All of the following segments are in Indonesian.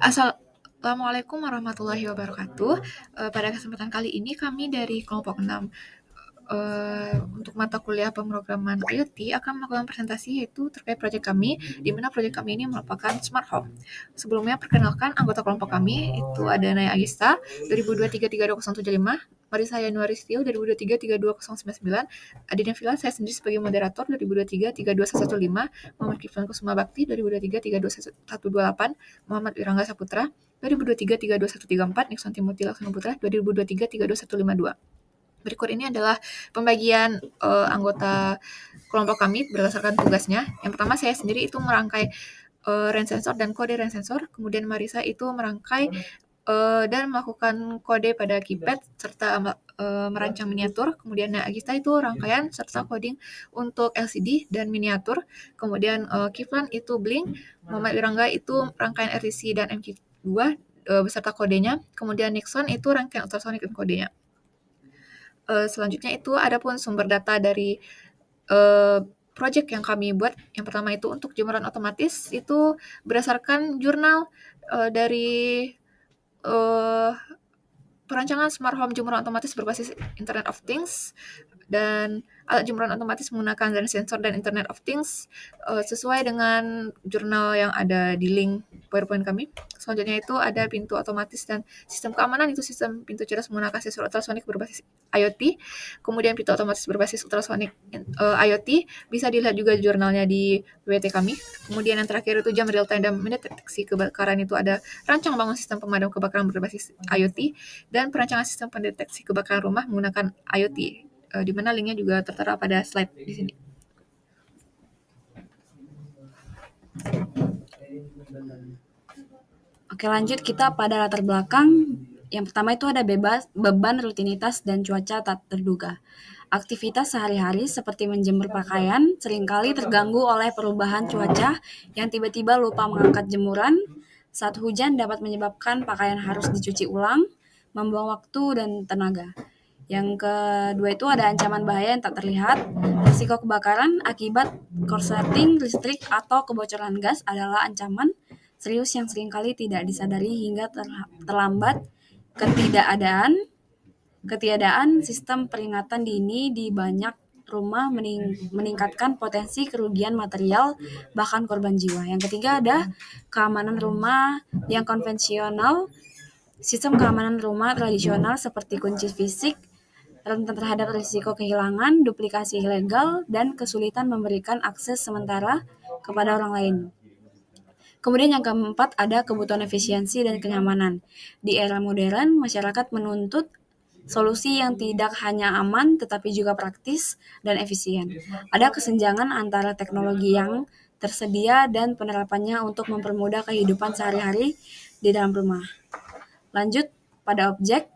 Assalamualaikum warahmatullahi wabarakatuh. Pada kesempatan kali ini kami dari kelompok 6 untuk mata kuliah pemrograman IoT akan melakukan presentasi yaitu terkait proyek kami, di mana proyek kami ini merupakan smart home. Sebelumnya perkenalkan anggota kelompok kami itu ada Naya Agista 2023-32075, Marisa Yanuaristio 2023-32099, Adina Villa saya sendiri sebagai moderator 2023-32115, Muhammad Kiflan Kusuma Bakti 2023-32128, Muhammad Wirangga Saputra 2023-32134, Nixon Timothy Laksono Putra 2023-32152. Berikut ini adalah pembagian anggota kelompok kami berdasarkan tugasnya. Yang pertama saya sendiri itu merangkai range sensor dan kode range sensor. Kemudian Marisa itu merangkai dan melakukan kode pada keypad serta merancang miniatur. Kemudian Agista itu rangkaian serta coding untuk LCD dan miniatur. Kemudian Kiflan itu Blink, Muhammad Wirangga itu rangkaian RTC dan MQ2 beserta kodenya. Kemudian Nixon itu rangkaian ultrasonic dan kodenya. Selanjutnya itu ada pun sumber data dari project yang kami buat. Yang pertama itu untuk jemuran otomatis itu berdasarkan jurnal dari perancangan smart home jemuran otomatis berbasis Internet of Things, dan alat jemuran otomatis menggunakan dan sensor dan Internet of Things sesuai dengan jurnal yang ada di link PowerPoint kami. Selanjutnya itu ada pintu otomatis dan sistem keamanan, itu sistem pintu cerdas menggunakan sensor ultrasonic berbasis IoT. Kemudian pintu otomatis berbasis ultrasonic IoT, bisa dilihat juga jurnalnya di WT kami. Kemudian yang terakhir itu jam real time dan mendeteksi kebakaran, itu ada rancang bangun sistem pemadam kebakaran berbasis IoT dan perancangan sistem pendeteksi kebakaran rumah menggunakan IoT. Di mana linknya juga tertera pada slide di sini. Oke, lanjut kita pada latar belakang. Yang pertama itu ada beban, rutinitas, dan cuaca tak terduga. Aktivitas sehari-hari seperti menjemur pakaian seringkali terganggu oleh perubahan cuaca yang tiba-tiba lupa mengangkat jemuran. Saat hujan dapat menyebabkan pakaian harus dicuci ulang, membuang waktu dan tenaga. Yang kedua itu ada ancaman bahaya yang tak terlihat. Risiko kebakaran akibat korsleting listrik atau kebocoran gas adalah ancaman serius yang seringkali tidak disadari hingga terlambat. Ketiadaan sistem peringatan dini di banyak rumah meningkatkan potensi kerugian material, bahkan korban jiwa. Yang ketiga ada keamanan rumah yang konvensional. Sistem keamanan rumah tradisional seperti kunci fisik rentan terhadap risiko kehilangan, duplikasi ilegal, dan kesulitan memberikan akses sementara kepada orang lain. Kemudian yang keempat ada kebutuhan efisiensi dan kenyamanan. Di era modern, masyarakat menuntut solusi yang tidak hanya aman tetapi juga praktis dan efisien. Ada kesenjangan antara teknologi yang tersedia dan penerapannya untuk mempermudah kehidupan sehari-hari di dalam rumah. Lanjut pada objek.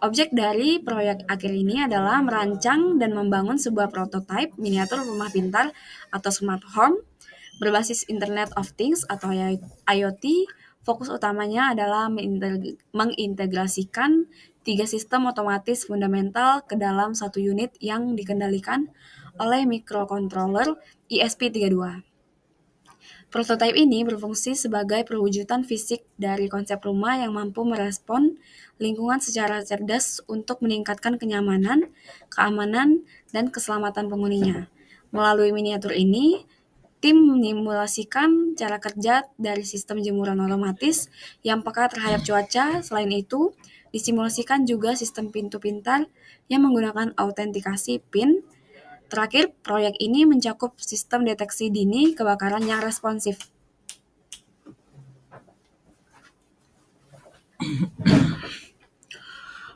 Objek dari proyek akhir ini adalah merancang dan membangun sebuah prototipe miniatur rumah pintar atau smart home berbasis Internet of Things atau IoT. Fokus utamanya adalah mengintegrasikan 3 sistem otomatis fundamental ke dalam satu unit yang dikendalikan oleh microcontroller ESP32. Prototipe ini berfungsi sebagai perwujudan fisik dari konsep rumah yang mampu merespon lingkungan secara cerdas untuk meningkatkan kenyamanan, keamanan, dan keselamatan penghuninya. Melalui miniatur ini, tim menyimulasikan cara kerja dari sistem jemuran otomatis yang peka terhadap cuaca. Selain itu, disimulasikan juga sistem pintu pintar yang menggunakan autentikasi PIN. Terakhir, proyek ini mencakup sistem deteksi dini kebakaran yang responsif.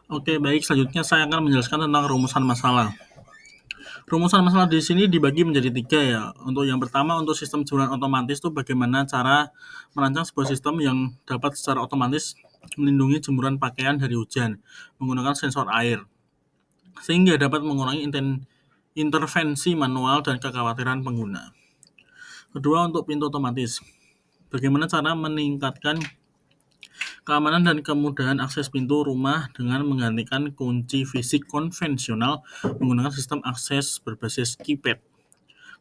Oke, baik. Selanjutnya saya akan menjelaskan tentang rumusan masalah. Rumusan masalah di sini dibagi menjadi 3 ya. Untuk yang pertama, untuk sistem jemuran otomatis itu bagaimana cara merancang sebuah sistem yang dapat secara otomatis melindungi jemuran pakaian dari hujan menggunakan sensor air, sehingga dapat mengurangi intervensi manual dan kekhawatiran pengguna. Kedua, untuk pintu otomatis. Bagaimana cara meningkatkan keamanan dan kemudahan akses pintu rumah dengan menggantikan kunci fisik konvensional menggunakan sistem akses berbasis keypad.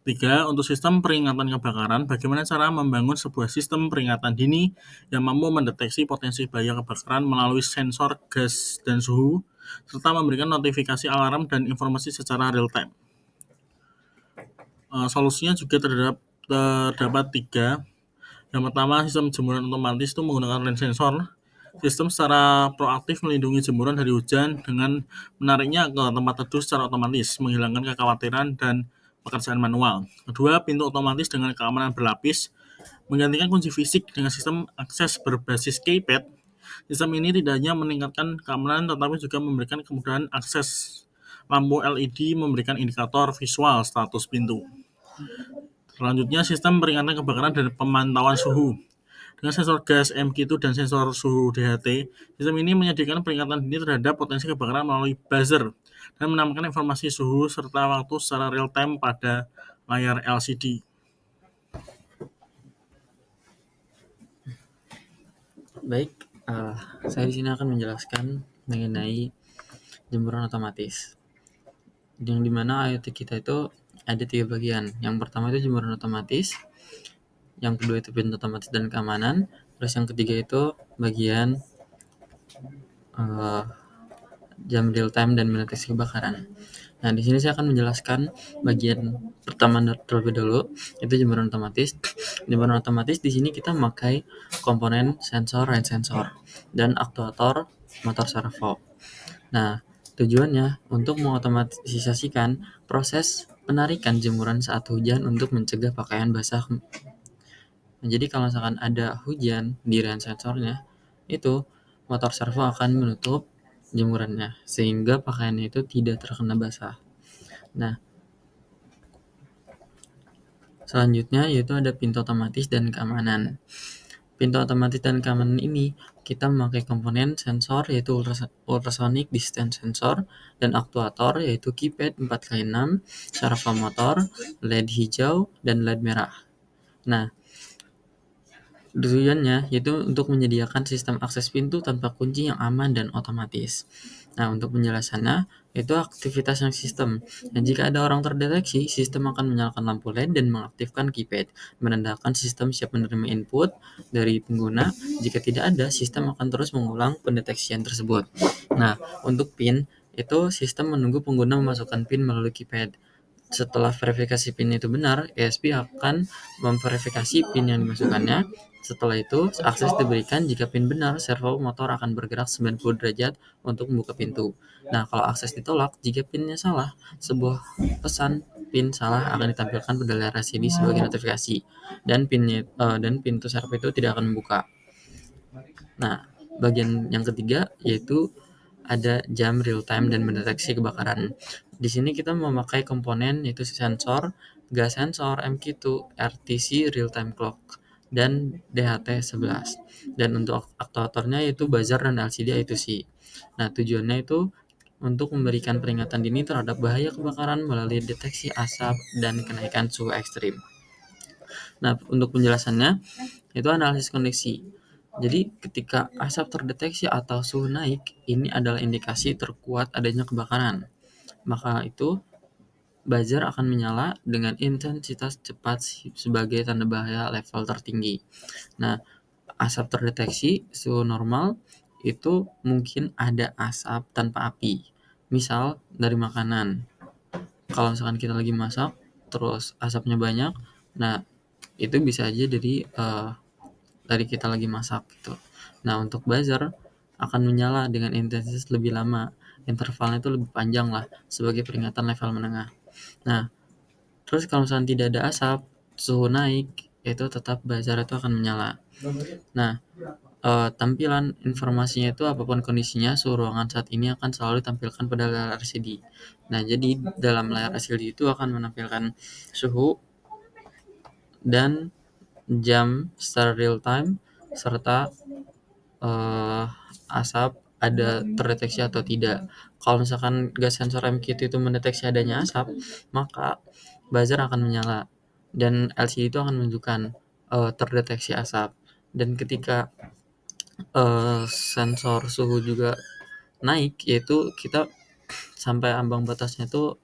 3. Untuk sistem peringatan kebakaran, bagaimana cara membangun sebuah sistem peringatan dini yang mampu mendeteksi potensi bahaya kebakaran melalui sensor gas dan suhu, serta memberikan notifikasi alarm dan informasi secara real time. Solusinya juga terdapat 3. Yang pertama, sistem jemuran otomatis itu menggunakan lens sensor. Sistem secara proaktif melindungi jemuran dari hujan dengan menariknya ke tempat teduh secara otomatis, menghilangkan kekhawatiran dan pekerjaan manual. Kedua, pintu otomatis dengan keamanan berlapis, menggantikan kunci fisik dengan sistem akses berbasis keypad. Sistem ini tidak hanya meningkatkan keamanan, tetapi juga memberikan kemudahan akses. Lampu LED memberikan indikator visual status pintu. Selanjutnya, sistem peringatan kebakaran dan pemantauan suhu. Dengan sensor gas MQ2 dan sensor suhu DHT, sistem ini menyediakan peringatan dini terhadap potensi kebakaran melalui buzzer dan menampilkan informasi suhu serta waktu secara real time pada layar LCD. Baik, saya di sini akan menjelaskan mengenai jemuran otomatis. Yang dimana IoT kita itu ada 3 bagian. Yang pertama itu jemuran otomatis, yang kedua itu pintu otomatis dan keamanan, terus yang ketiga itu bagian jam real time dan mendeteksi kebakaran. Nah, di sini saya akan menjelaskan bagian pertama terlebih dahulu, itu jemuran otomatis. Jemuran otomatis di sini kita memakai komponen sensor, range sensor, dan aktuator motor servo. Nah, tujuannya untuk mengotomatisasikan proses penarikan jemuran saat hujan untuk mencegah pakaian basah. Nah, jadi kalau misalkan ada hujan di range sensornya, itu motor servo akan menutup jemurannya sehingga pakaiannya itu tidak terkena basah. Nah, selanjutnya yaitu ada pintu otomatis dan keamanan. Pintu otomatis dan keamanan ini kita memakai komponen sensor yaitu ultrasonic distance sensor dan aktuator yaitu keypad 4x6, servo motor, LED hijau, dan LED merah. Nah, tujuannya yaitu untuk menyediakan sistem akses pintu tanpa kunci yang aman dan otomatis. Nah, untuk penjelasannya, itu aktivitas yang sistem. Dan jika ada orang terdeteksi, sistem akan menyalakan lampu LED dan mengaktifkan keypad, menandakan sistem siap menerima input dari pengguna. Jika tidak ada, sistem akan terus mengulang pendeteksian tersebut. Nah, untuk PIN, itu sistem menunggu pengguna memasukkan PIN melalui keypad. Setelah verifikasi PIN itu benar, ESP akan memverifikasi PIN yang dimasukkannya. Setelah itu, akses diberikan. Jika PIN benar, servo motor akan bergerak 90 derajat untuk membuka pintu. Nah, kalau akses ditolak, jika PIN-nya salah, sebuah pesan PIN salah akan ditampilkan pada layar LCD sebagai notifikasi, dan pintu servo itu tidak akan membuka. Nah, bagian yang ketiga yaitu ada jam real time dan mendeteksi kebakaran. Di sini kita memakai komponen yaitu sensor, gas sensor, MQ2, RTC real time clock, dan DHT11. Dan untuk aktuatornya yaitu buzzer dan LCD I2C. Nah, tujuannya itu untuk memberikan peringatan dini terhadap bahaya kebakaran melalui deteksi asap dan kenaikan suhu ekstrim. Nah, untuk penjelasannya itu analisis kondisi. Jadi ketika asap terdeteksi atau suhu naik, ini adalah indikasi terkuat adanya kebakaran. Maka itu buzzer akan menyala dengan intensitas cepat sebagai tanda bahaya level tertinggi. Nah, asap terdeteksi suhu normal itu mungkin ada asap tanpa api. Misal dari makanan. Kalau misalkan kita lagi masak terus asapnya banyak, nah itu bisa aja dari kita lagi masak gitu. Nah, untuk buzzer akan menyala dengan intensitas lebih lama. Intervalnya itu lebih panjang lah sebagai peringatan level menengah. Nah, terus kalau misalnya tidak ada asap, suhu naik, itu tetap buzzer itu akan menyala. Nah, tampilan informasinya itu apapun kondisinya, suhu ruangan saat ini akan selalu ditampilkan pada layar LCD. Nah, jadi dalam layar LCD itu akan menampilkan suhu dan jam secara real time serta asap ada terdeteksi atau tidak. Kalau misalkan gas sensor MQ2 itu mendeteksi adanya asap, maka buzzer akan menyala dan LCD itu akan menunjukkan terdeteksi asap. Dan ketika sensor suhu juga naik, yaitu kita sampai ambang batasnya itu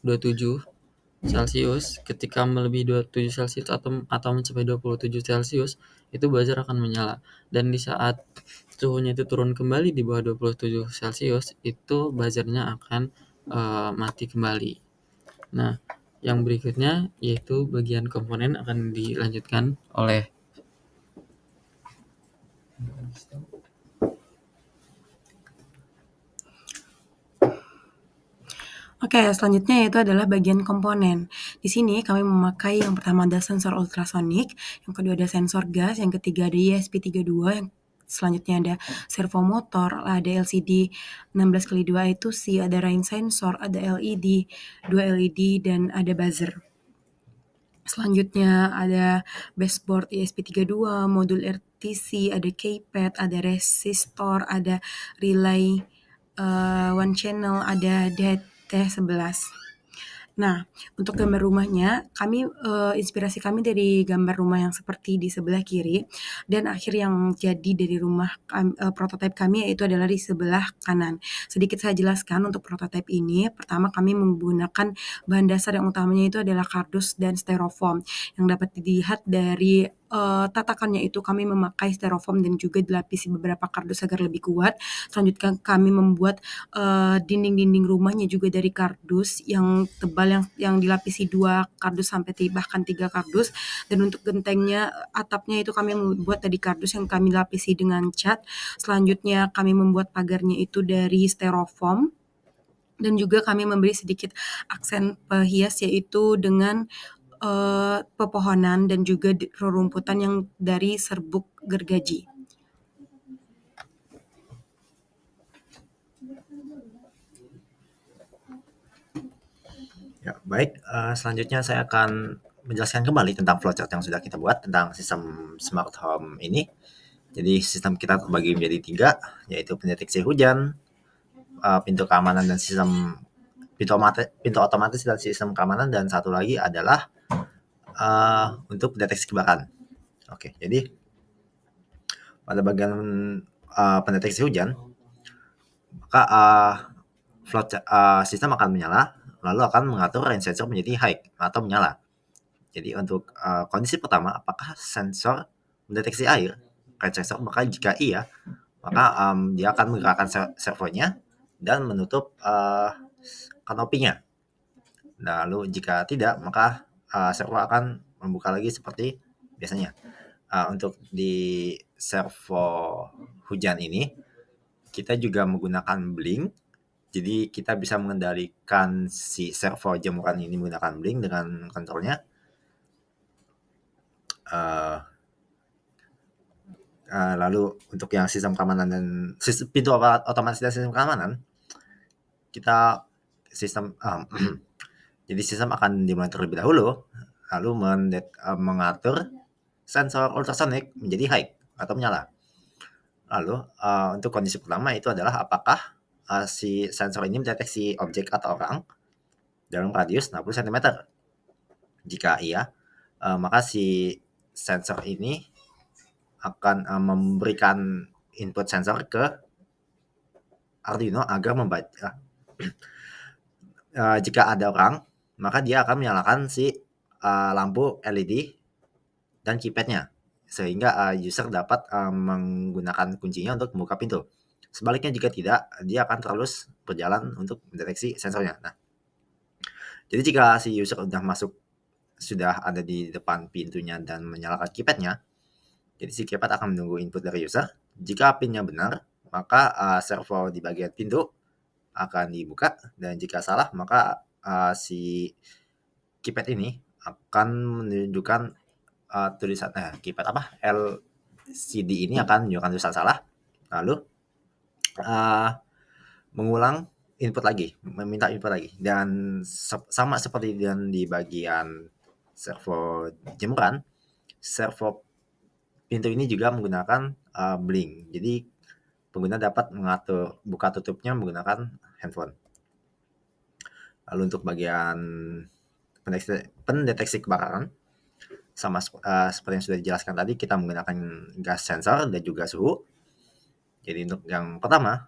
27 Celcius, ketika melebihi 27 Celcius atau mencapai 27 Celcius, itu buzzer akan menyala. Dan di saat suhunya itu turun kembali di bawah 27 Celcius, itu buzzernya akan mati kembali. Nah, yang berikutnya yaitu bagian komponen akan dilanjutkan oleh Oke, selanjutnya yaitu adalah bagian komponen. Di sini kami memakai yang pertama ada sensor ultrasonik, yang kedua ada sensor gas, yang ketiga ada ESP32, yang selanjutnya ada servomotor, ada LCD 16x2 itu sih, ada rain sensor, ada LED, 2 LED, dan ada buzzer. Selanjutnya ada baseboard ESP32, modul RTC, ada keypad, ada resistor, ada relay one channel, ada DT11. Nah, untuk gambar rumahnya, kami inspirasi kami dari gambar rumah yang seperti di sebelah kiri, dan akhir yang jadi dari rumah prototipe kami yaitu adalah di sebelah kanan. Sedikit saya jelaskan untuk prototipe ini. Pertama, kami menggunakan bahan dasar yang utamanya itu adalah kardus dan styrofoam. Yang dapat dilihat dari tatakannya itu kami memakai styrofoam dan juga dilapisi beberapa kardus agar lebih kuat. Selanjutnya kami membuat dinding-dinding rumahnya juga dari kardus yang tebal, yang dilapisi 2 kardus sampai bahkan 3 kardus. Dan untuk gentengnya, atapnya itu kami membuat dari kardus yang kami lapisi dengan cat. Selanjutnya kami membuat pagarnya itu dari styrofoam. Dan juga kami memberi sedikit aksen penghias yaitu dengan pepohonan dan juga rerumputan yang dari serbuk gergaji. Ya, baik. Selanjutnya saya akan menjelaskan kembali tentang flowchart yang sudah kita buat tentang sistem smart home ini. Jadi sistem kita terbagi menjadi 3, yaitu pendeteksi hujan, pintu keamanan dan sistem pintu otomatis dan sistem keamanan, dan satu lagi adalah untuk deteksi kebakaran. Oke, jadi pada bagian pendeteksi hujan, maka sistem akan menyala, lalu akan mengatur range sensor menjadi high atau menyala. Jadi untuk kondisi pertama, apakah sensor mendeteksi air, range sensor, maka jika iya, maka dia akan menggerakkan servonya dan menutup kanopinya. Lalu jika tidak, maka servo akan membuka lagi seperti biasanya. Untuk di servo hujan ini, kita juga menggunakan blink. Jadi kita bisa mengendalikan si servo jemuran ini menggunakan blink dengan kontrolnya. Lalu untuk yang sistem keamanan dan pintu otomatis dan sistem keamanan, kita jadi sistem akan dimulai terlebih dahulu, lalu mengatur sensor ultrasonik menjadi high atau menyala. Lalu untuk kondisi pertama itu adalah apakah si sensor ini mendeteksi objek atau orang dalam radius 60 cm. Jika iya, maka si sensor ini akan memberikan input sensor ke Arduino agar membaca. Jika ada orang, maka dia akan menyalakan si lampu LED dan keypadnya, sehingga user dapat menggunakan kuncinya untuk membuka pintu. Sebaliknya jika tidak, dia akan terus berjalan untuk mendeteksi sensornya. Nah, jadi jika si user sudah ada di depan pintunya dan menyalakan keypadnya, jadi si keypad akan menunggu input dari user. Jika pinnya benar, maka servo di bagian pintu akan dibuka, dan jika salah, maka si keypad ini akan menunjukkan tulisan keypad LCD ini akan menunjukkan tulisan salah, lalu mengulang input lagi, meminta input lagi. Dan sama seperti di bagian servo jemuran, servo pintu ini juga menggunakan blink. Jadi pengguna dapat mengatur buka tutupnya menggunakan handphone. Lalu untuk bagian pendeteksi kebakaran, sama seperti yang sudah dijelaskan tadi, kita menggunakan gas sensor dan juga suhu. Jadi untuk yang pertama,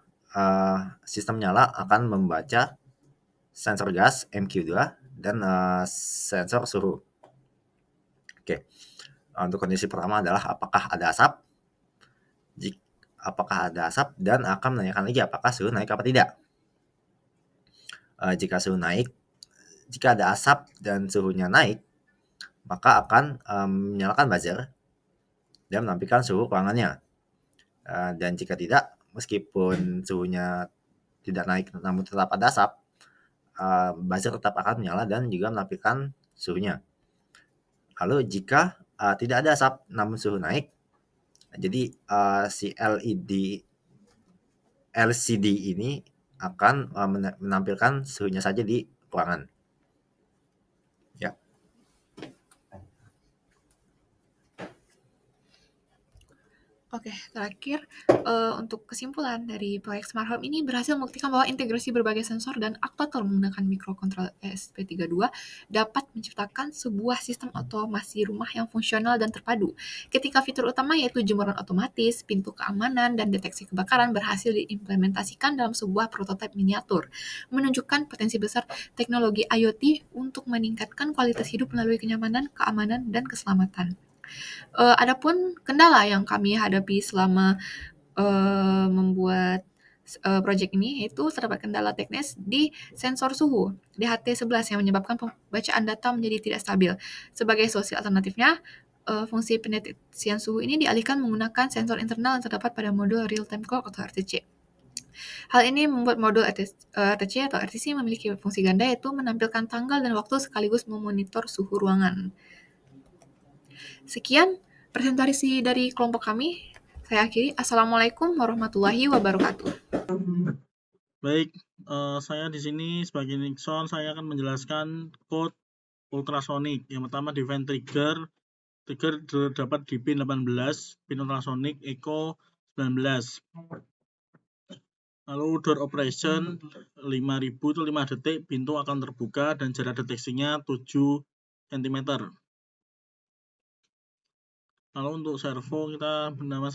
sistem nyala akan membaca sensor gas MQ2 dan sensor suhu. Oke, untuk kondisi pertama adalah apakah ada asap. Apakah ada asap, dan akan menanyakan lagi apakah suhu naik apa tidak. Jika ada asap dan suhunya naik, maka akan menyalakan buzzer dan menampilkan suhu ruangannya. Dan jika tidak, meskipun suhunya tidak naik namun tetap ada asap, buzzer tetap akan menyala dan juga menampilkan suhunya. Lalu jika tidak ada asap namun suhu naik, jadi si LCD ini akan menampilkan suhunya saja di ruangan. Ya. Oke, terakhir untuk kesimpulan dari proyek Smart Home ini berhasil membuktikan bahwa integrasi berbagai sensor dan aktuator menggunakan microcontroller ESP32 dapat menciptakan sebuah sistem otomasi rumah yang fungsional dan terpadu. Ketika fitur utama yaitu jemuran otomatis, pintu keamanan, dan deteksi kebakaran berhasil diimplementasikan dalam sebuah prototipe miniatur, menunjukkan potensi besar teknologi IoT untuk meningkatkan kualitas hidup melalui kenyamanan, keamanan, dan keselamatan. Adapun kendala yang kami hadapi selama membuat proyek ini, yaitu terdapat kendala teknis di sensor suhu DHT11 yang menyebabkan pembacaan data menjadi tidak stabil. Sebagai solusi alternatifnya, fungsi pendeteksian suhu ini dialihkan menggunakan sensor internal yang terdapat pada modul real-time clock atau RTC. Hal ini membuat modul RTC atau RTC memiliki fungsi ganda, yaitu menampilkan tanggal dan waktu sekaligus memonitor suhu ruangan. Sekian presentasi dari kelompok kami. Saya akhiri. Assalamualaikum warahmatullahi wabarakatuh. Baik, saya di sini sebagai Nixon, saya akan menjelaskan code ultrasonic. Yang pertama define trigger. Trigger terdapat di pin 18, pin ultrasonic echo 19. Lalu door operation 5000 itu 5 detik, pintu akan terbuka dan jarak deteksinya 7 cm. Lalu untuk servo kita bernama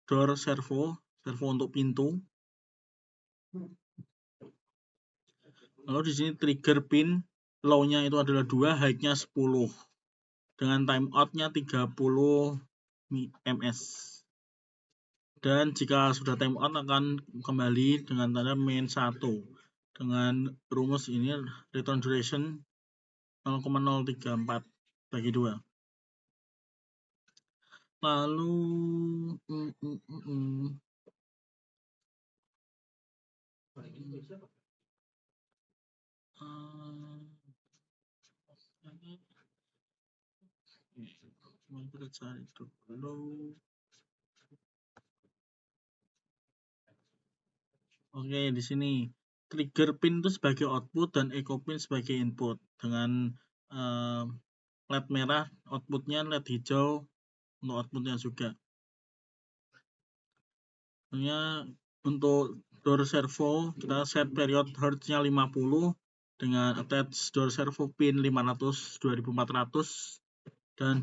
door servo untuk pintu. Lalu di sini trigger pin low-nya itu adalah 2, high-nya 10 dengan timeout-nya 30 ms. Dan jika sudah timeout akan kembali dengan tanda main 1 dengan rumus ini return duration 0,034 bagi 2. Lalu kita cari dulu. Oke, di sini trigger pin itu sebagai output dan echo pin sebagai input. Dengan LED merah outputnya, LED hijau untuk outputnya juga. Untuk door servo kita set period hertz-nya 50 dengan attach door servo pin 500 2400 dan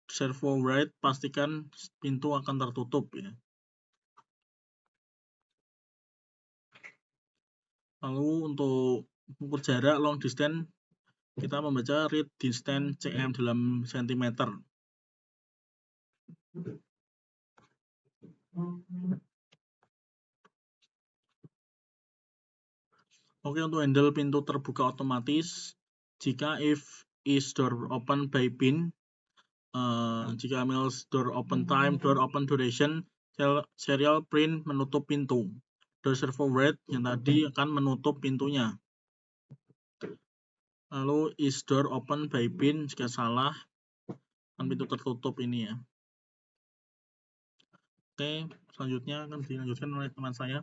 servo write pastikan pintu akan tertutup ya. Lalu untuk ukur jarak long distance kita membaca read distance cm dalam cm. Oke, untuk handle pintu terbuka otomatis, jika if is door open by pin, jika emails door open time, door open duration, serial print menutup pintu. Door servo write yang tadi akan menutup pintunya. Lalu is door open by pin, jika salah kan pintu tertutup ini ya. Oke, selanjutnya akan dilanjutkan oleh teman saya.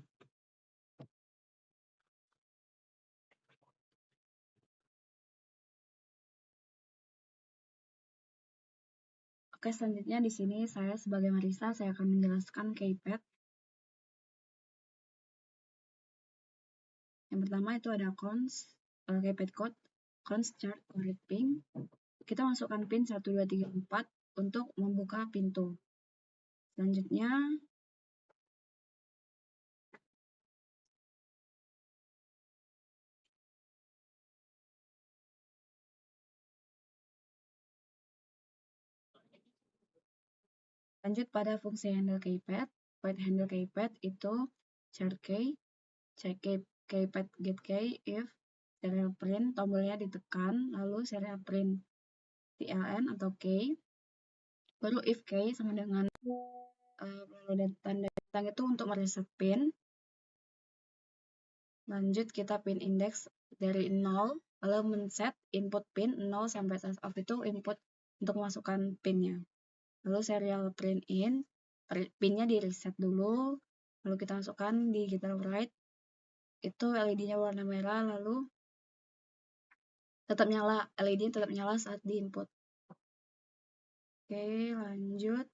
Oke, selanjutnya di sini saya sebagai Marisa, saya akan menjelaskan keypad. Yang pertama itu ada keypad code, cons chart or read pin. Kita masukkan pin 1, 2, 3, 4 untuk membuka pintu. Selanjutnya Lanjut pada fungsi handle keypad. Void handle keypad itu char key, check keypad get key if serial print tombolnya ditekan, lalu serial print TLN atau key, baru if key sama dengan lalu tanda bintang itu untuk mereset pin. Lanjut kita pin index dari 0, lalu men-set input pin 0 sampai size of itu input untuk memasukkan pinnya. Lalu serial print in, pinnya di reset dulu, lalu kita masukkan di digital write, itu LED-nya warna merah, lalu tetap nyala, LED-nya tetap nyala saat di input. Oke, lanjut.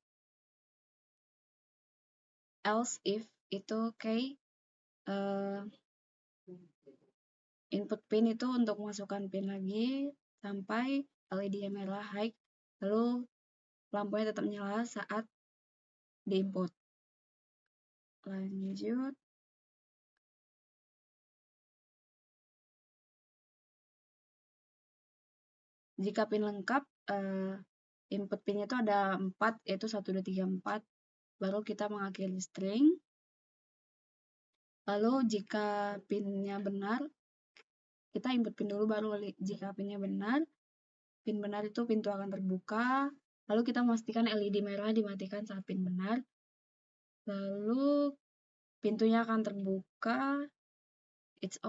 Else if itu input pin itu untuk memasukkan pin lagi sampai LED-nya merah high, lalu lampunya tetap nyala saat di input. Lanjut. Jika pin lengkap, input pinnya itu ada 4, yaitu 1, 2, 3, 4. Baru kita mengakhiri string. Lalu jika pinnya benar, kita input pin dulu, baru jika pinnya benar, pin benar itu pintu akan terbuka. Lalu kita memastikan LED merah dimatikan saat pin benar. Lalu pintunya akan terbuka. It's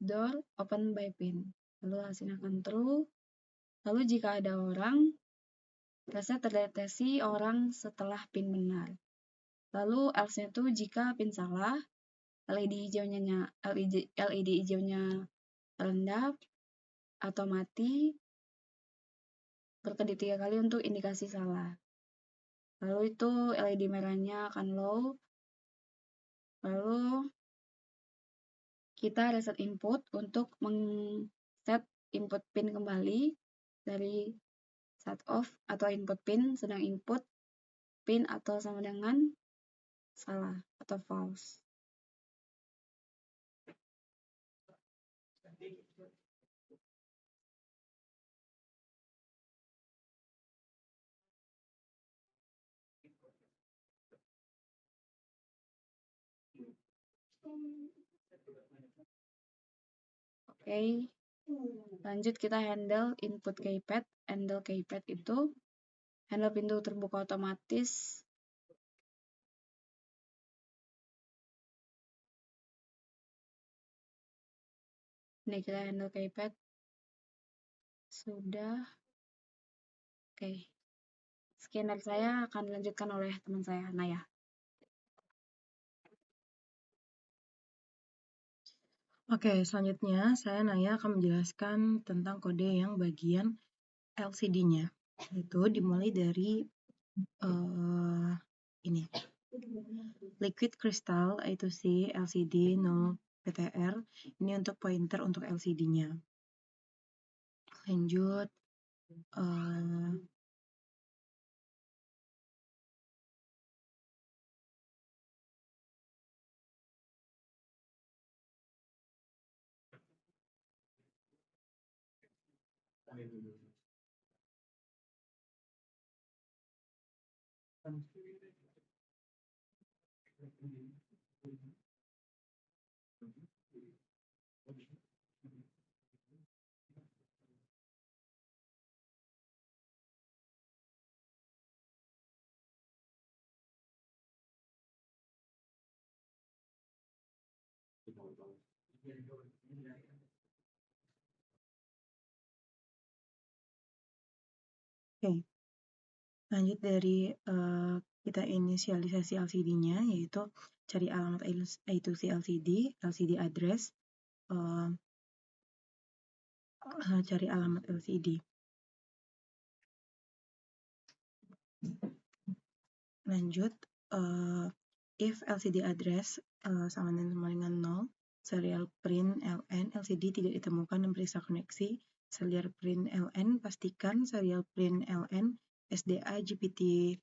door open by pin. Lalu hasilnya akan true. Lalu jika ada orang, reset terdeteksi orang setelah pin benar. Lalu else-nya itu jika pin salah, LED hijaunya rendah atau mati, berkedip 3 kali untuk indikasi salah. Lalu itu LED merahnya akan low. Lalu kita reset input untuk men-set input pin kembali dari shut off atau input pin sedang input pin atau sama dengan salah atau false. Oke, lanjut kita handle input keypad. Handle keypad itu handle pintu terbuka otomatis. Ini kita handle keypad. Sudah. Oke. Sekian dari saya, akan dilanjutkan oleh teman saya, Naya. Oke, selanjutnya saya Naya akan menjelaskan tentang kode yang bagian LCD-nya. Itu dimulai dari ini. Liquid crystal I2C LCD 0 PTR. Ini untuk pointer untuk LCD-nya. Lanjut. Oke, lanjut dari kita inisialisasi LCD-nya, yaitu cari alamat I2C LCD, LCD address, cari alamat LCD. Lanjut, if LCD address sama dengan 0, serial print LN, LCD tidak ditemukan dan periksa koneksi. Serial print LN, pastikan serial print LN, SDA GPT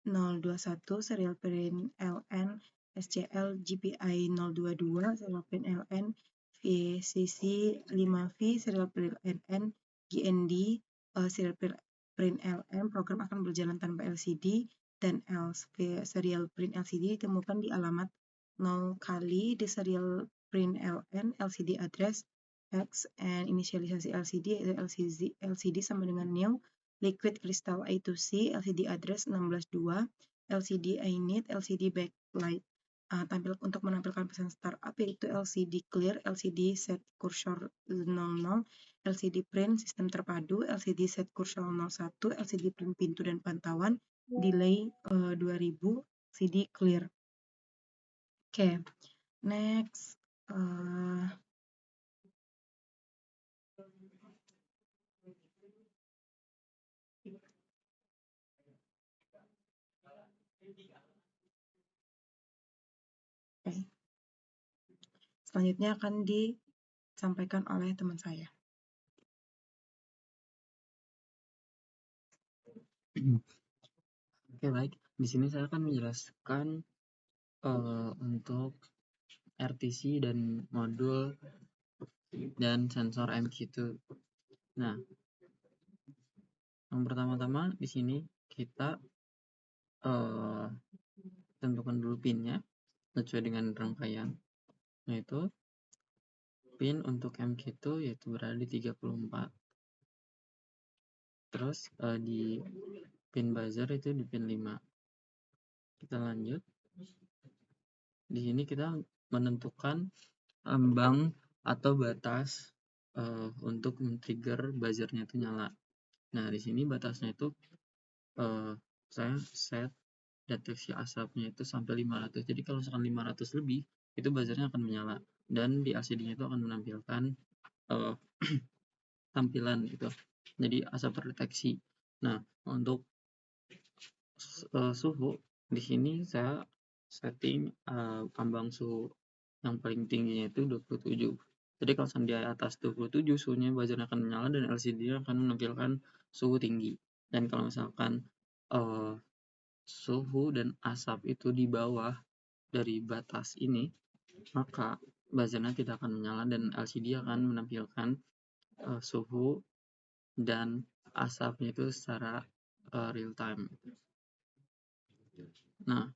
021, serial print LN, SCL GPI 022, serial print LN, VCC 5V, serial print LN, GND, serial print LN, program akan berjalan tanpa LCD, 10L. Serial print LCD ditemukan di alamat 0 kali the serial print LN, LCD address X, and inisialisasi LCD yaitu LCD sama dengan new, liquid crystal A to C, LCD address 16.2, LCD iNet, LCD backlight. Untuk menampilkan pesan startup yaitu LCD clear, LCD set cursor 00, LCD print sistem terpadu, LCD set cursor 01, LCD print pintu dan pantauan, delay 2000, LCD clear. Oke, next. Selanjutnya akan disampaikan oleh teman saya. Oke, baik. Di sini saya akan menjelaskan untuk RTC dan modul dan sensor MQ2. Nah, yang pertama-tama di sini kita tentukan dulu pinnya sesuai dengan rangkaian, yaitu pin untuk MQ2 yaitu berada di 34. Terus di pin buzzer itu di pin 5. Kita lanjut. Di sini kita menentukan ambang atau batas untuk men-trigger buzzernya itu nyala. Nah, di sini batasnya itu saya set deteksi asapnya itu sampai 500. Jadi kalau misalkan 500 lebih, itu buzzernya akan menyala dan di LCD-nya itu akan menampilkan tampilan gitu. Jadi asap terdeteksi. Nah, untuk suhu di sini saya setting ambang suhu yang paling tingginya itu 27. Jadi kalau di atas 27 suhunya buzzernya akan menyala dan LCD akan menampilkan suhu tinggi. Dan kalau misalkan suhu dan asap itu di bawah dari batas ini, maka buzzernya tidak akan menyala dan LCD akan menampilkan suhu dan asapnya itu secara real time. Nah,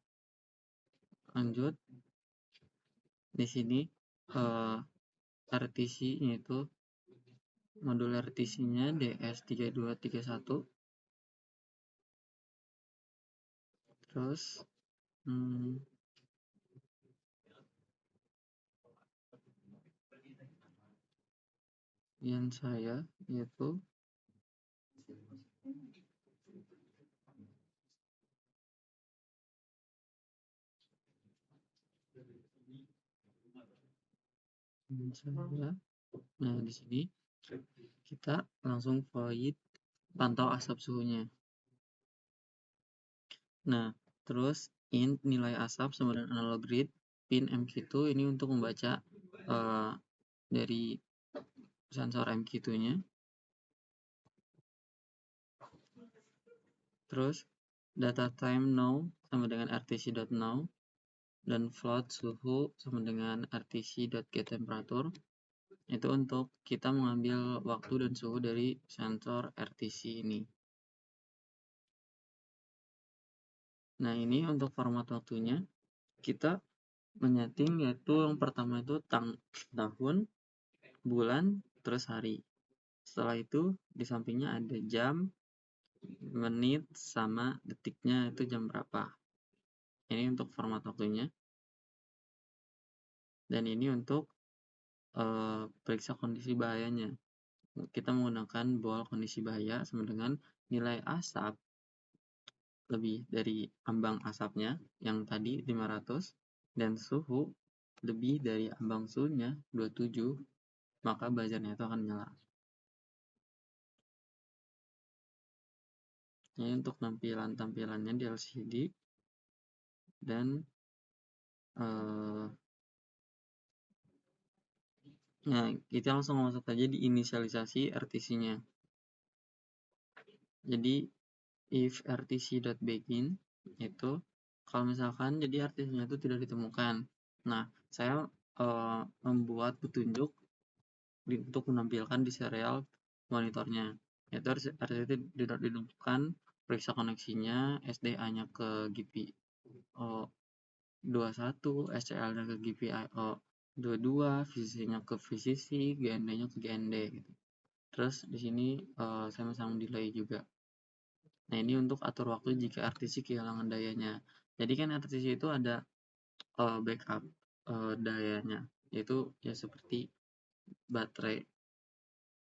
lanjut. Di sini RTC-nya itu modul RTC-nya DS3231. Terus yang saya yaitu nah di sini kita langsung void pantau asap suhunya. Nah, terus int nilai asap sama dengan analog read pin MQ2 ini untuk membaca dari sensor MQ2-nya. Terus data time now sama dengan rtc.now dan float suhu sama dengan rtc.getTemperature. Itu untuk kita mengambil waktu dan suhu dari sensor RTC ini. Nah, ini untuk format waktunya kita menyeting yaitu yang pertama itu tahun, bulan, terus hari. Setelah itu di sampingnya ada jam, menit, sama detiknya itu jam berapa. Ini untuk format waktunya. Dan ini untuk periksa kondisi bahayanya. Kita menggunakan bol kondisi bahaya sama dengan nilai asap lebih dari ambang asapnya yang tadi 500 dan suhu lebih dari ambang suhunya 27, maka buzzernya itu akan nyala. Ini untuk tampilannya di LCD dan nah, kita langsung masuk aja di inisialisasi RTC-nya. Jadi if rtc.begin itu kalau misalkan jadi RTC-nya itu tidak ditemukan. Nah, saya membuat petunjuk untuk menampilkan di serial monitornya. Yaitu RTC tidak ditemukan periksa koneksinya, SDA-nya ke GPIO 21, SCL-nya ke GPIO 22, VCC-nya ke VCC, GND-nya ke GND gitu. Terus di sini saya masang delay juga. Nah, ini untuk atur waktu jika RTC kehilangan dayanya. Jadi kan RTC itu ada backup dayanya, yaitu ya seperti baterai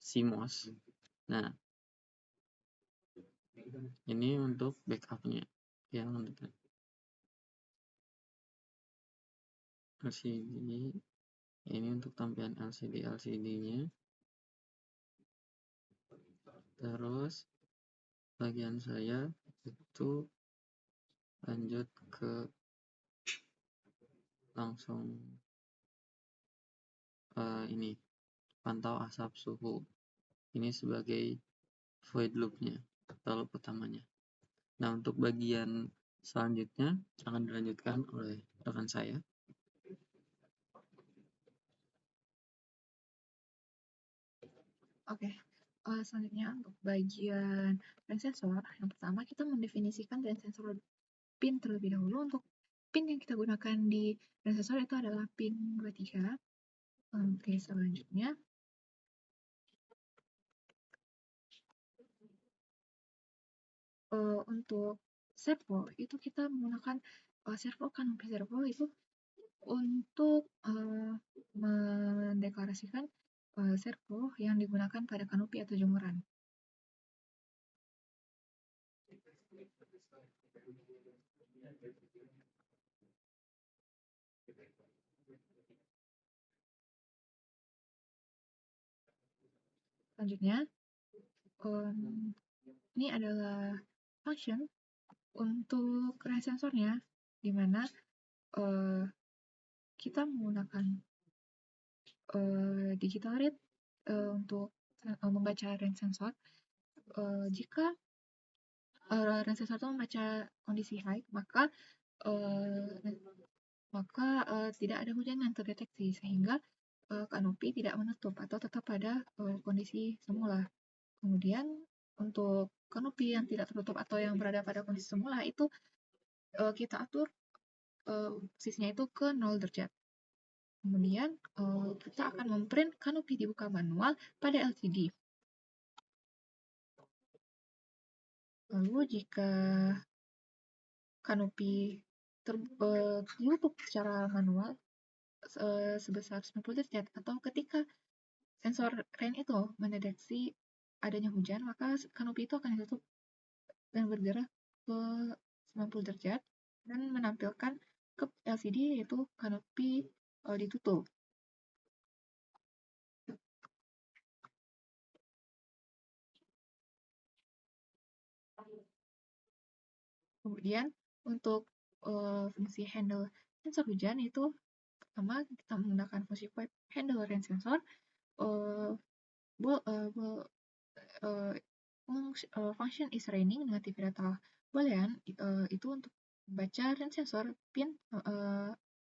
CMOS. Nah, ini untuk backupnya yang LCD. Ini untuk tampilan LCD-nya. Terus bagian saya itu lanjut ke langsung ini pantau asap suhu. Ini sebagai void loop-nya atau loop utamanya. Nah, untuk bagian selanjutnya akan dilanjutkan oleh rekan saya. Oke, selanjutnya untuk bagian range sensor, yang pertama kita mendefinisikan range sensor pin terlebih dahulu. Untuk pin yang kita gunakan di range sensor itu adalah pin 23. Oke, selanjutnya untuk servo itu kita menggunakan servo kanopi servo itu untuk mendeklarasikan servo yang digunakan pada kanopi atau jemuran. Selanjutnya, ini adalah function untuk range sensornya, di mana kita menggunakan digital read untuk membaca range sensor. Jika range sensor itu membaca kondisi high, maka tidak ada hujan yang terdeteksi, sehingga kanopi tidak menutup atau tetap pada kondisi semula. Kemudian untuk kanopi yang tidak tertutup atau yang berada pada kondisi semula itu kita atur posisinya itu ke 0 derajat. Kemudian kita akan memprint kanopi dibuka manual pada LCD. Lalu jika kanopi ditutup secara manual sebesar 90 derajat atau ketika sensor rain itu mendeteksi adanya hujan, maka kanopi itu akan ditutup dan bergerak ke 90 derajat dan menampilkan ke LCD yaitu kanopi ditutup. Kemudian untuk fungsi handle sensor hujan itu pertama kita menggunakan fungsi pipe handle rain sensor. Function is raining dengan TV data boolean itu untuk membaca range sensor pin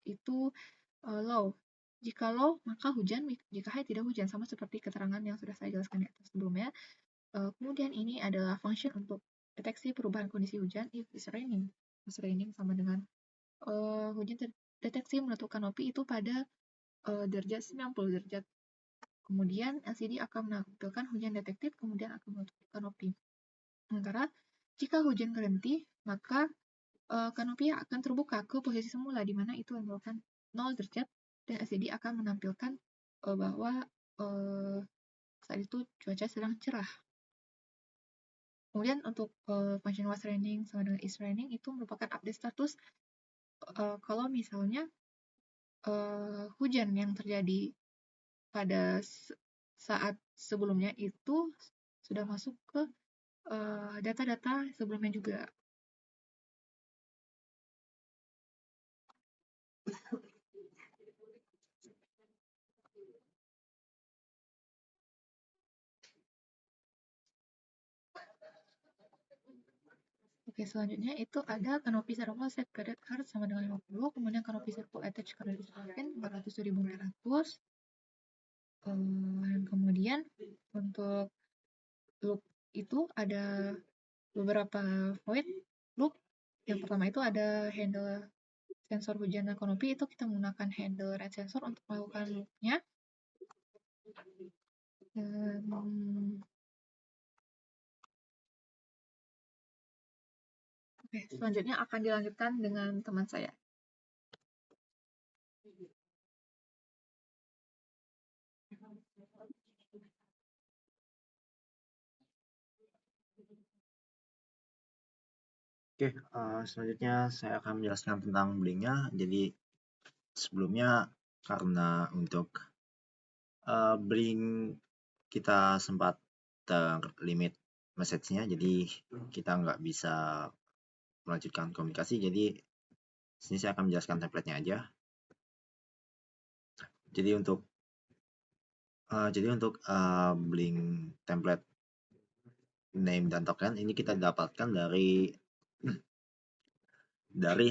itu low. Jika low maka hujan, jika high tidak hujan, sama seperti keterangan yang sudah saya jelaskan di atas sebelumnya. Kemudian ini adalah function untuk deteksi perubahan kondisi hujan. If it's raining, sama dengan hujan terdeteksi menutup kanopi itu pada derajat 90 derajat. Kemudian LCD akan menampilkan hujan detektif, kemudian akan menutup kanopi. Sementara jika hujan berhenti, maka kanopi akan terbuka ke posisi semula, di mana itu merupakan 0 derajat, dan LCD akan menampilkan bahwa saat itu cuaca sedang cerah. Kemudian untuk function was raining sama dengan is raining itu merupakan update status kalau misalnya hujan yang terjadi pada saat sebelumnya itu sudah masuk ke data-data sebelumnya juga. Oke, selanjutnya itu ada kanopi servo set cadet card sama dengan 50, kemudian kanopi servo attach card pin 400.400. Dan kemudian untuk loop itu ada beberapa void loop. Yang pertama itu ada handle sensor hujan dan kanopi, itu kita menggunakan handle red sensor untuk melakukan loopnya. Oke, selanjutnya akan dilanjutkan dengan teman saya. Oke, selanjutnya saya akan menjelaskan tentang Blink-nya. Jadi sebelumnya karena untuk Blink kita sempat terlimit message-nya, jadi kita nggak bisa melanjutkan komunikasi. Jadi sini saya akan menjelaskan template-nya aja. Jadi untuk Blink template name dan token ini kita dapatkan dari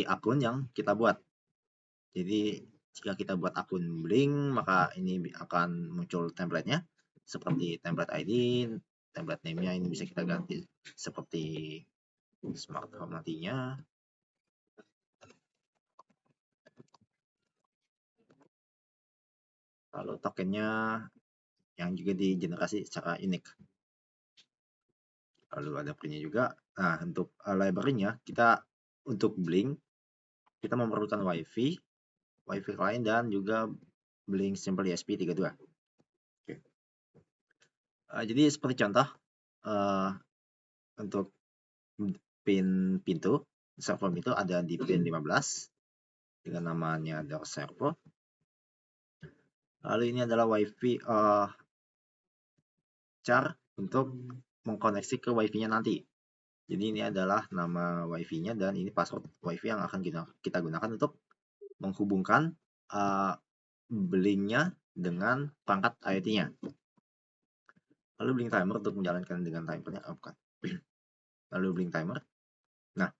akun yang kita buat. Jadi jika kita buat akun Blink, maka ini akan muncul template-nya seperti template ID, template name-nya ini bisa kita ganti seperti smart home nantinya. Lalu tokennya yang juga digenerasi secara unik. Lalu ada print-nya juga. Nah, untuk library-nya kita untuk Blink kita memerlukan WiFi client dan juga Blink Simple ESP32. Oke. Jadi seperti contoh untuk pin pintu server itu ada di pin 15 dengan namanya door server. Lalu ini adalah WiFi char untuk mengkoneksi ke WiFi-nya nanti. Jadi ini adalah nama WiFi-nya dan ini password WiFi yang akan kita gunakan untuk menghubungkan Blink-nya dengan perangkat IoT-nya. Lalu Blink timer untuk menjalankan dengan timernya, bukan. Lalu Blink timer. Nah,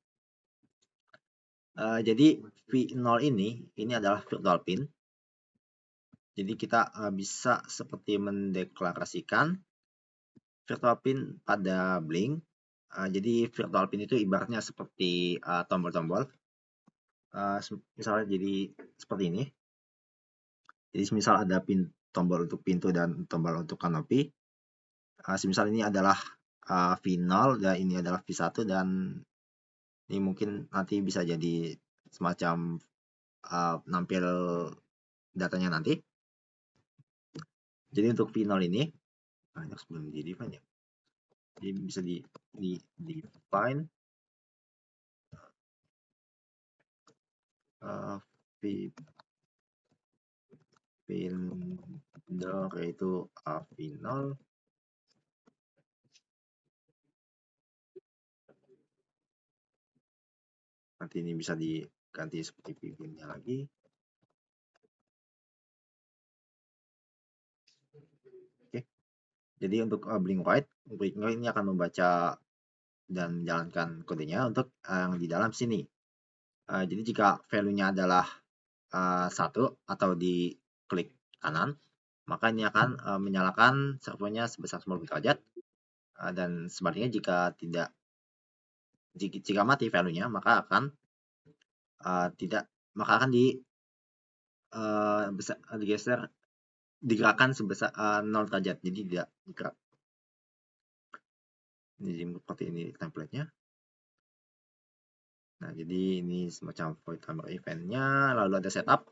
jadi V0 ini adalah virtual pin. Jadi kita bisa seperti mendeklarasikan virtual pin pada Blink. Jadi virtual pin itu ibaratnya seperti tombol-tombol. Misalnya jadi seperti ini. Jadi misal ada tombol untuk pintu dan tombol untuk kanopi. Misal ini adalah V0 dan ini adalah V1 dan ini mungkin nanti bisa jadi semacam nampil datanya nanti. Jadi untuk V0 ini banyak sebelum di define ya. Jadi bisa di define vendor yaitu V0. Nanti ini bisa diganti seperti V-nya lagi. Oke. Jadi untuk Blink White ini akan membaca dan menjalankan kodenya untuk yang di dalam sini. Jadi jika value-nya adalah 1 atau di klik kanan, maka ini akan menyalakan servernya sebesar 90 derajat. Dan sebaliknya jika mati value-nya, maka akan digerakkan sebesar 0 derajat, jadi tidak bergerak. Jadi seperti ini template-nya. Nah, jadi ini semacam void timer event-nya, lalu ada setup.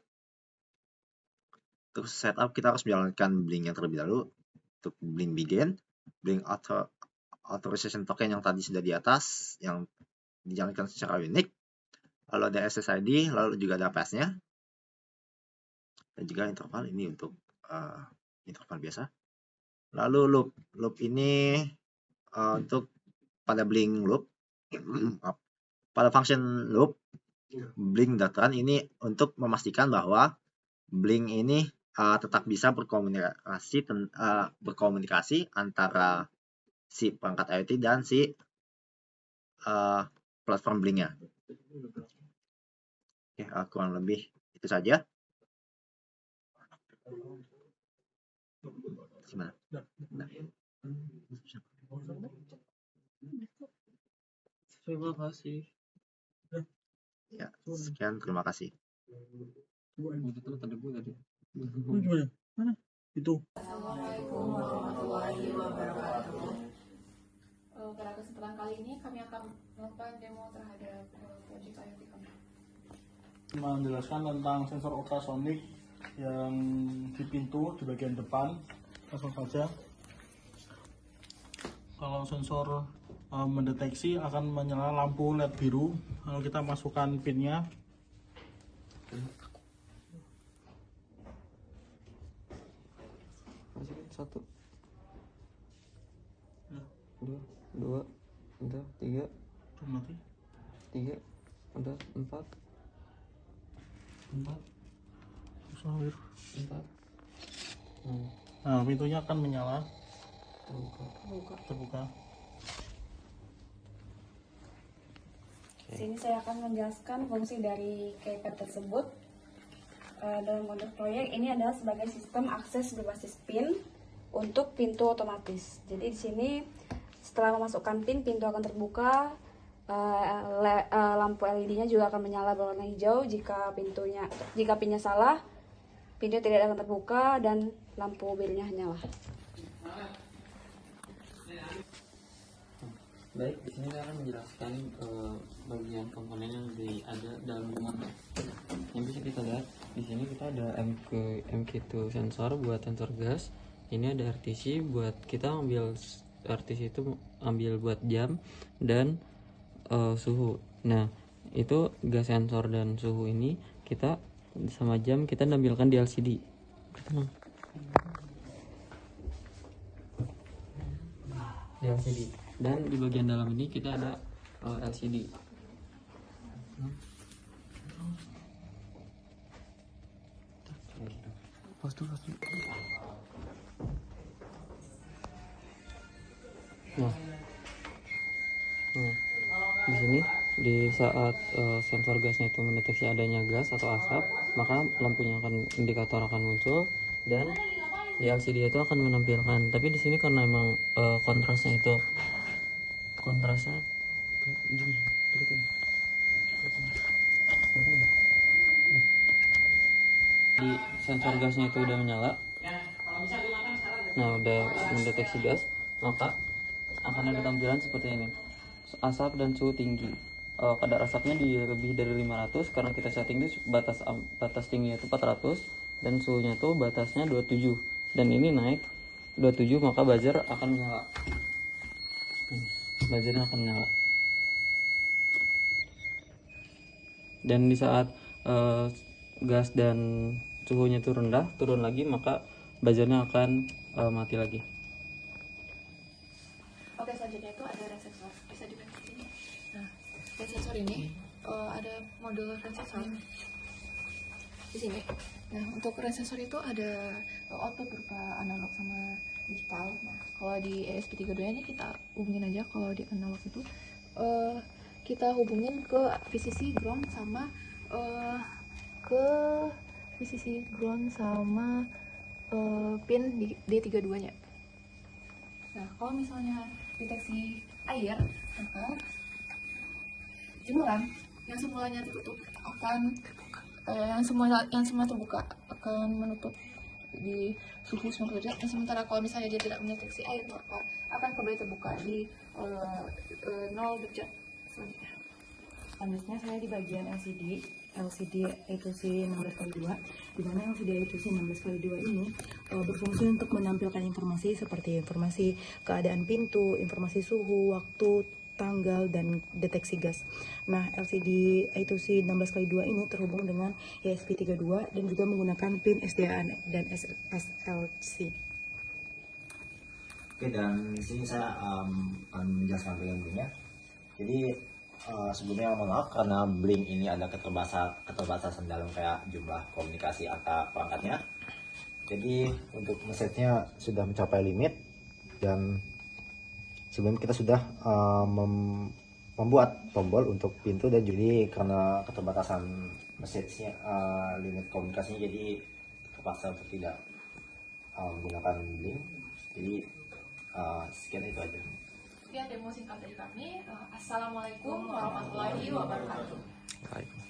Terus setup kita harus menjalankan Blink yang terlebih dahulu. Untuk Blink begin, Blink authorization token yang tadi sudah di atas, yang dijalankan secara unik. Lalu ada SSID, lalu juga ada pass-nya. Dan juga interval ini untuk interval biasa. Lalu loop ini untuk pada Blink loop, pada function loop Blink.run ini untuk memastikan bahwa Blink ini tetap bisa berkomunikasi antara si perangkat IoT dan si platform Blink-nya. Oke, kurang lebih itu saja. Gimana? Terima kasih. Ya, sekian, terima kasih. Mana? Itu. Assalamualaikum warahmatullahi wabarakatuh. Pada kesempatan kali ini kami akan melakukan demo terhadap proyek IoT kami. Menjelaskan tentang sensor ultrasonik yang di pintu di bagian depan. Langsung saja. Kalau sensor mendeteksi akan menyala lampu LED biru. Lalu kita masukkan pinnya. Masukin 1 2 udah 3 Mati. 3 udah 4 Usahawir. 4 Nah, pintunya akan menyala. Terbuka. Sini saya akan menjelaskan fungsi dari keypad tersebut. Dalam konteks proyek ini adalah sebagai sistem akses berbasis PIN untuk pintu otomatis. Jadi di sini setelah memasukkan PIN, pintu akan terbuka. Lampu LED-nya juga akan menyala berwarna hijau jika pinnya salah, pintu tidak akan terbuka dan lampu birunya nyala. Baik, di sini saya akan menjelaskan bagian komponen yang ada dalam rumah. Yang bisa kita lihat di sini kita ada MQ2 sensor buat sensor gas. Ini ada RTC buat kita ambil RTC itu ambil buat jam dan suhu. Nah, itu gas sensor dan suhu ini kita sama jam kita tampilkan di LCD. Tenang. Di LCD. Dan di bagian dalam ini kita ada LCD. Nah, di sini di saat sensor gasnya itu mendeteksi adanya gas atau asap, maka lampunya indikator akan muncul dan di LCD itu akan menampilkan. Tapi di sini karena emang kontrasnya di sensor gasnya itu udah menyala. Nah, udah mendeteksi gas, maka akan ada tampilan seperti ini. Asap dan suhu tinggi. Kadar asapnya di lebih dari 500 karena kita setting itu batas tingginya itu 400 dan suhunya itu batasnya 27. Dan ini naik 27 maka buzzer akan menyala. Buzzernya akan menyala. Dan di saat gas dan suhunya itu rendah, turun lagi, maka buzzernya akan mati lagi. Oke, selanjutnya itu ada range sensor. Bisa dilihat di sini. Nah, range sensor ini ada modul range sensor di sini. Nah, untuk range sensor itu ada output berupa analog sama digital. Nah, kalau di ESP32 ini kita hubungin aja. Kalau di analog itu kita hubungin ke VCC ground sama pin di D32-nya. Nah, kalau misalnya deteksi air, maka jemuran yang semulanya tertutup akan yang semula terbuka akan menutup di suhu 90 derajat. Sementara kalau misalnya dia tidak mendeteksi air, maka akan kembali terbuka di 0 derajat selanjutnya. Selanjutnya saya di bagian LCD I2C 16x2, di mana LCD I2C 16x2 ini berfungsi untuk menampilkan informasi seperti informasi keadaan pintu, informasi suhu, waktu, tanggal, dan deteksi gas. Nah, LCD I2C 16x2 ini terhubung dengan ESP32 dan juga menggunakan pin SDA dan SLC. Oke, dan di sini saya akan menjelaskan bagian-bagiannya. Jadi sebelumnya mohon maaf karena Blink ini ada keterbatasan dalam kayak jumlah komunikasi angka perangkatnya. Jadi untuk mesetnya sudah mencapai limit, dan sebelum kita sudah membuat tombol untuk pintu, dan jadi karena keterbatasan mesetnya limit komunikasinya, jadi terpaksa untuk tidak menggunakan Blink. Jadi sekian itu aja. Sekian demo singkat dari kami. Assalamualaikum warahmatullahi wabarakatuh. Baik.